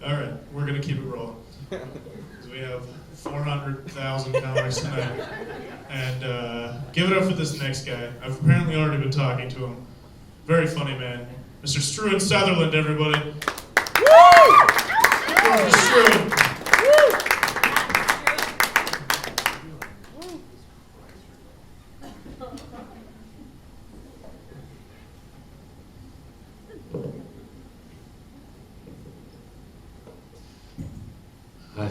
All right, we're gonna keep it rolling. 'Cause we have 400,000 calories tonight. And give it up for this next guy. I've apparently already been talking to him. Very funny man. Mr. Struan Sutherland, everybody. Woo! Mr. Struan. Hi.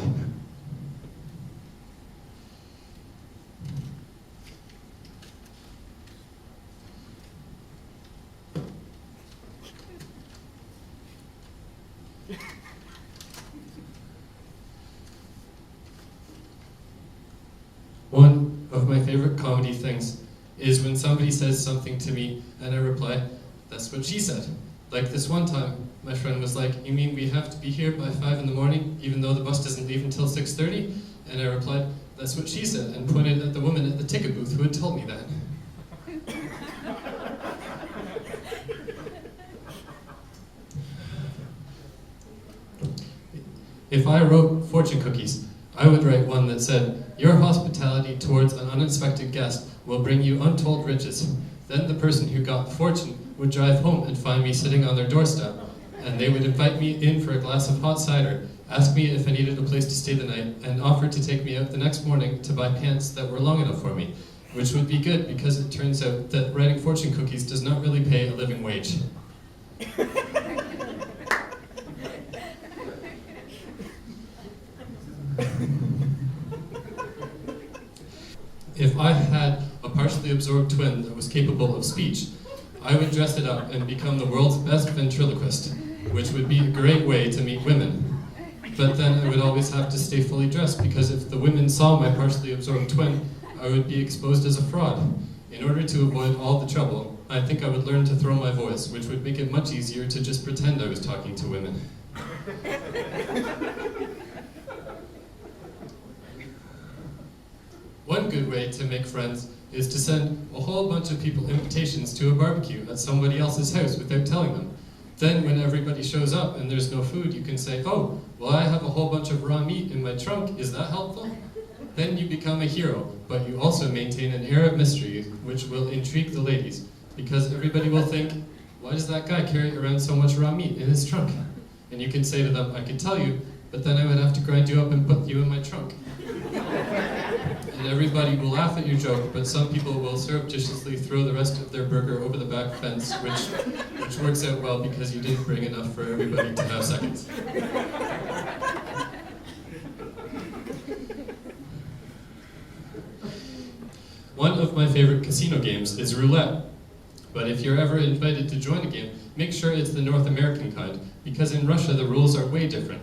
One of my favorite comedy things is when somebody says something to me and I reply, "That's what she said." Like this one time, my friend was like, "You mean we have to be here by 5 in the morning even though the bus doesn't leave until 6:30? And I replied, "That's what she said," and pointed at the woman at the ticket booth who had told me that. If I wrote fortune cookies, I would write one that said, "Your hospitality towards an unexpected guest will bring you untold riches." Then the person who got the fortune would drive home and find me sitting on their doorstep, and they would invite me in for a glass of hot cider, ask me if I needed a place to stay the night, and offer to take me out the next morning to buy pants that were long enough for me, which would be good because it turns out that writing fortune cookies does not really pay a living wage. If I had a partially absorbed twin that was capable of speech, I would dress it up and become the world's best ventriloquist, which would be a great way to meet women. But then I would always have to stay fully dressed because if the women saw my partially absorbed twin, I would be exposed as a fraud. In order to avoid all the trouble, I think I would learn to throw my voice, which would make it much easier to just pretend I was talking to women. One good way to make friends is to send a whole bunch of people invitations to a barbecue at somebody else's house without telling them. Then when everybody shows up and there's no food, you can say, "Oh, well, I have a whole bunch of raw meat in my trunk, is that helpful?" Then you become a hero, but you also maintain an air of mystery which will intrigue the ladies, because everybody will think, "Why does that guy carry around so much raw meat in his trunk?" And you can say to them, "I could tell you, but then I would have to grind you up and put you in my trunk." And everybody will laugh at your joke, but some people will surreptitiously throw the rest of their burger over the back fence, which works out well because you didn't bring enough for everybody to have seconds. One of my favorite casino games is roulette. But if you're ever invited to join a game, make sure it's the North American kind, because in Russia the rules are way different.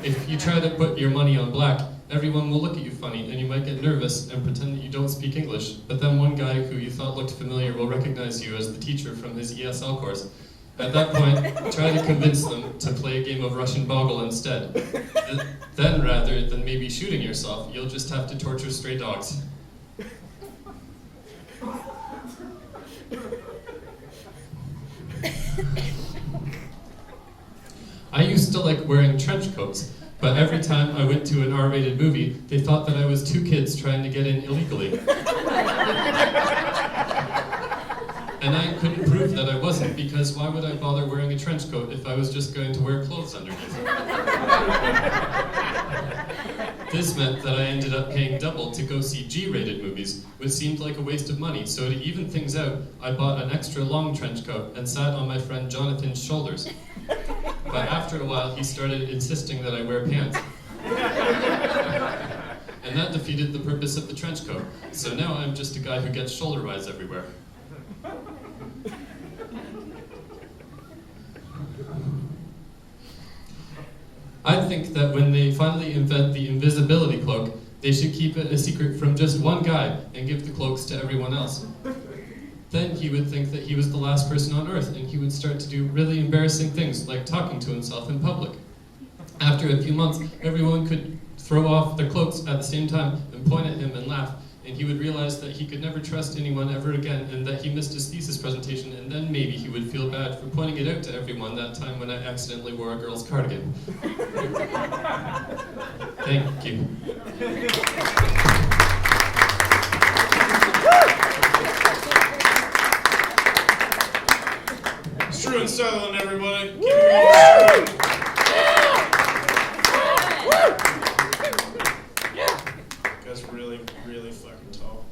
If you try to put your money on black, everyone will look at you funny and you might get nervous and pretend that you don't speak English, but then one guy who you thought looked familiar will recognize you as the teacher from his ESL course. At that point, try to convince them to play a game of Russian Boggle instead. Then rather than maybe shooting yourself, you'll just have to torture stray dogs. I used to like wearing trench coats, but every time I went to an R-rated movie, they thought that I was two kids trying to get in illegally. And I couldn't prove that I wasn't, because why would I bother wearing a trench coat if I was just going to wear clothes underneath? This meant that I ended up paying double to go see G-rated movies, which seemed like a waste of money, so to even things out, I bought an extra long trench coat and sat on my friend Jonathan's shoulders. But after a while, he started insisting that I wear pants. And that defeated the purpose of the trench coat. So now I'm just a guy who gets shoulder rides everywhere. I think that when they finally invent the invisibility cloak, they should keep it a secret from just one guy and give the cloaks to everyone else. Then he would think that he was the last person on Earth, and he would start to do really embarrassing things, like talking to himself in public. After a few months, everyone could throw off their cloaks at the same time and point at him and laugh. and he would realize that he could never trust anyone ever again, and that he missed his thesis presentation, and then maybe he would feel bad for pointing it out to everyone that time when I accidentally wore a girl's cardigan. Thank you. Struan and Sutherland, everybody. Keep it going, Struan. You guys are really, really fucking tall.